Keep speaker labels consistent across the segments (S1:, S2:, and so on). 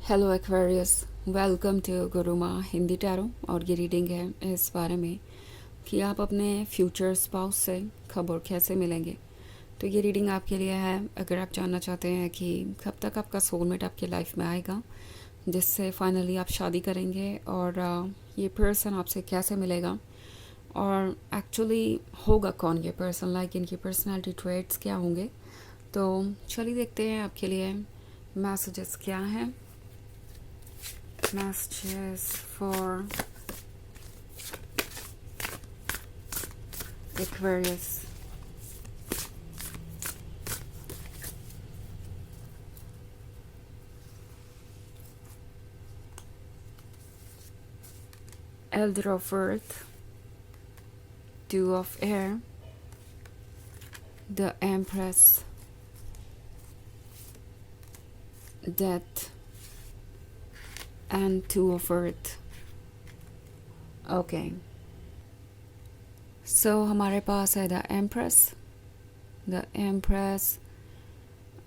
S1: Hello Aquarius, welcome to Guruma Hindi tarot. और ये reading है इस बारे में कि आप अपने फ्यूचर स्पाउस से खबर कैसे मिलेंगे। तो ये रीडिंग आपके लिए है अगर आप जानना चाहते हैं कि कब तक आपका सोलमेट आपकी लाइफ में आएगा जिससे फाइनली आप शादी करेंगे, और ये पर्सन आपसे कैसे मिलेगा और एक्चुअली होगा कौन ये पर्सन, लाइक इनकी पर्सनालिटी ट्रेट्स क्या होंगे। तो चलिए देखते हैं आपके लिए मैसेजेस क्या हैं। Messages for Aquarius. Elder of Earth, Two of Air, the Empress, Death, and Two of Earth. Okay. So हमारे पास है द एम्प्रेस। द एम्प्रेस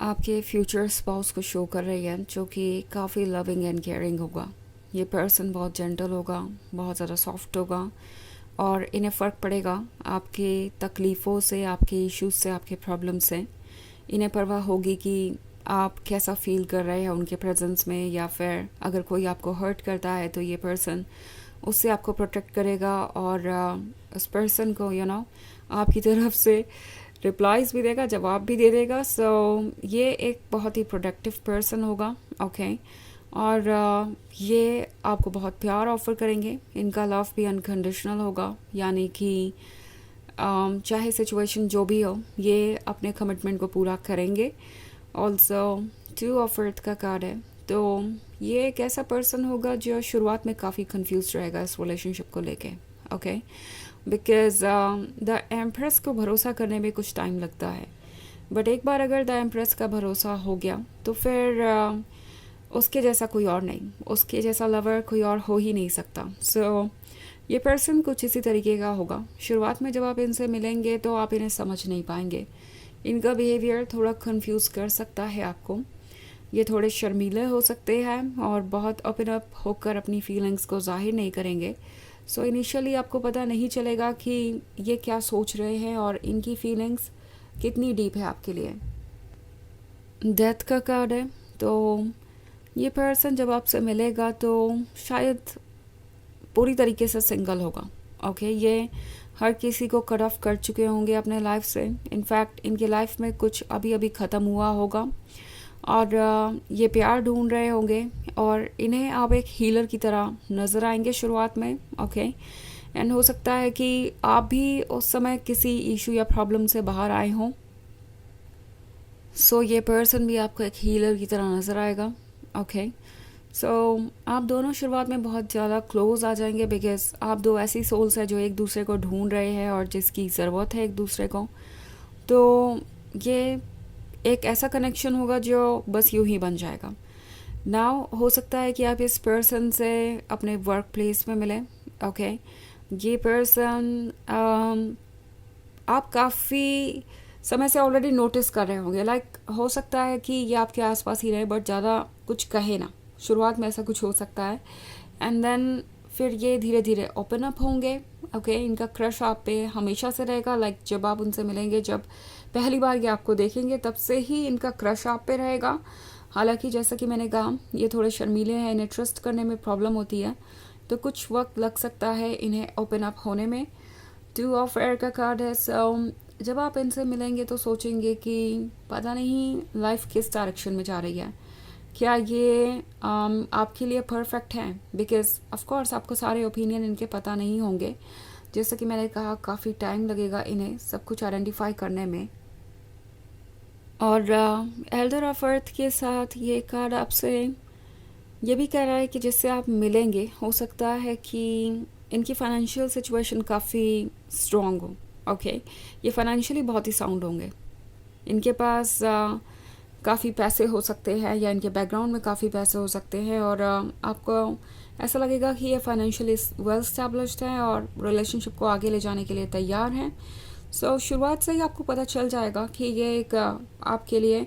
S1: आपके फ्यूचर स्पाउस को शो कर रही है, जो कि काफ़ी लविंग एंड केयरिंग होगा। ये पर्सन बहुत जेंटल होगा, बहुत ज़्यादा सॉफ्ट होगा, और इन्हें फ़र्क पड़ेगा आपके तकलीफ़ों से, आपके इश्यूज से, आपके प्रॉब्लम से। इन्हें परवाह होगी कि आप कैसा फील कर रहे हैं उनके प्रेजेंस में, या फिर अगर कोई आपको हर्ट करता है तो ये पर्सन उससे आपको प्रोटेक्ट करेगा, और उस पर्सन को आपकी तरफ से रिप्लाईज भी देगा, जवाब भी दे देगा। सो ये एक बहुत ही प्रोडक्टिव पर्सन होगा। ओके। और ये आपको बहुत प्यार ऑफर करेंगे। इनका लव भी अनकंडीशनल होगा, यानी कि चाहे सिचुएशन जो भी हो, ये अपने कमिटमेंट को पूरा करेंगे। ऑल्सो टू ऑफ अर्थ का कार्ड है, तो ये एक ऐसा पर्सन होगा जो शुरुआत में काफ़ी कंफ्यूज रहेगा इस रिलेशनशिप को लेके। ओके, बिकॉज द एम्प्रेस को भरोसा करने में कुछ टाइम लगता है, बट एक बार अगर द एम्प्रेस का भरोसा हो गया तो फिर उसके जैसा कोई और नहीं, उसके जैसा लवर कोई और हो ही नहीं सकता। सो ये पर्सन कुछ इसी तरीके का होगा। शुरुआत में जब आप इनसे मिलेंगे तो आप इन्हें समझ नहीं पाएंगे। इनका बिहेवियर थोड़ा कंफ्यूज कर सकता है आपको। ये थोड़े शर्मीले हो सकते हैं और बहुत ओपन अप होकर अपनी फीलिंग्स को जाहिर नहीं करेंगे। सो इनिशियली आपको पता नहीं चलेगा कि ये क्या सोच रहे हैं और इनकी फीलिंग्स कितनी डीप है आपके लिए। डेथ का कार्ड है, तो ये पर्सन जब आपसे मिलेगा तो शायद पूरी तरीके से सिंगल होगा। ओके, ये हर किसी को कट ऑफ कर चुके होंगे अपने लाइफ से। इनफैक्ट इनके लाइफ में कुछ अभी अभी ख़त्म हुआ होगा, और ये प्यार ढूंढ रहे होंगे, और इन्हें आप एक हीलर की तरह नज़र आएंगे शुरुआत में। ओके, एंड हो सकता है कि आप भी उस समय किसी इशू या प्रॉब्लम से बाहर आए हों। सो ये पर्सन भी आपको एक हीलर की तरह नज़र आएगा। ओके, सो आप दोनों शुरुआत में बहुत ज़्यादा क्लोज आ जाएंगे, बिकॉज आप दो ऐसी सोल्स हैं जो एक दूसरे को ढूंढ रहे हैं और जिसकी ज़रूरत है एक दूसरे को। तो ये एक ऐसा कनेक्शन होगा जो बस यूं ही बन जाएगा। नाउ हो सकता है कि आप इस पर्सन से अपने वर्क प्लेस में मिलें। ओके, ये पर्सन आप काफ़ी समय से ऑलरेडी नोटिस कर रहे होंगे। लाइक हो सकता है कि ये आपके आसपास ही रहे बट ज़्यादा कुछ कहे ना। शुरुआत में ऐसा कुछ हो सकता है, एंड देन फिर ये धीरे धीरे ओपन अप होंगे। ओके, इनका क्रश आप पे हमेशा से रहेगा। लाइक जब आप उनसे मिलेंगे, जब पहली बार ये आपको देखेंगे, तब से ही इनका क्रश आप पे रहेगा। हालांकि जैसा कि मैंने कहा, ये थोड़े शर्मीले हैं, इन्हें ट्रस्ट करने में प्रॉब्लम होती है, तो कुछ वक्त लग सकता है इन्हें ओपन अप होने में। टू ऑफ एयर का कार्ड है। सो जब आप इनसे मिलेंगे तो सोचेंगे कि पता नहीं लाइफ किस डायरेक्शन में जा रही है, क्या ये आपके लिए परफेक्ट है। बिकॉज ऑफ कोर्स आपको सारे ओपिनियन इनके पता नहीं होंगे। जैसा कि मैंने कहा, काफ़ी टाइम लगेगा इन्हें सब कुछ आइडेंटिफाई करने में। और एल्डर ऑफ अर्थ के साथ ये कार्ड आपसे ये भी कह रहा है कि जिससे आप मिलेंगे हो सकता है कि इनकी फाइनेंशियल सिचुएशन काफ़ी स्ट्रॉन्ग हो। ओके, ये फाइनेंशियली बहुत ही साउंड होंगे। इनके पास काफ़ी पैसे हो सकते हैं, या इनके बैकग्राउंड में काफ़ी पैसे हो सकते हैं, और आपको ऐसा लगेगा कि ये फाइनेंशियली वेल स्टैब्लिश्ड हैं और रिलेशनशिप को आगे ले जाने के लिए तैयार हैं। सो शुरुआत से ही आपको पता चल जाएगा कि ये एक आपके लिए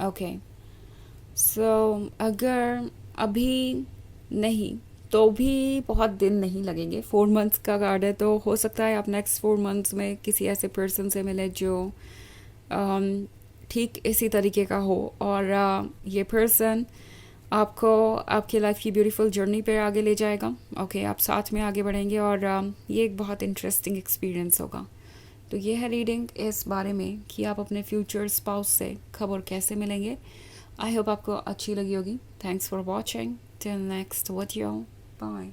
S1: ओके, सो अगर अभी नहीं तो भी बहुत दिन नहीं लगेंगे, 4 मंथ्स का कार्ड है, तो हो सकता है आप नेक्स्ट 4 मंथ्स में किसी ऐसे पर्सन से मिले जो ठीक इसी तरीके का हो, और ये पर्सन आपको आपकी लाइफ की ब्यूटीफुल जर्नी पे आगे ले जाएगा। ओके, आप साथ में आगे बढ़ेंगे, और ये एक बहुत इंटरेस्टिंग एक्सपीरियंस होगा। तो ये है रीडिंग इस बारे में कि आप अपने फ्यूचर स्पाउस से कब और कैसे मिलेंगे। आई होप आपको अच्छी लगी होगी। Thanks for watching, till next video, bye.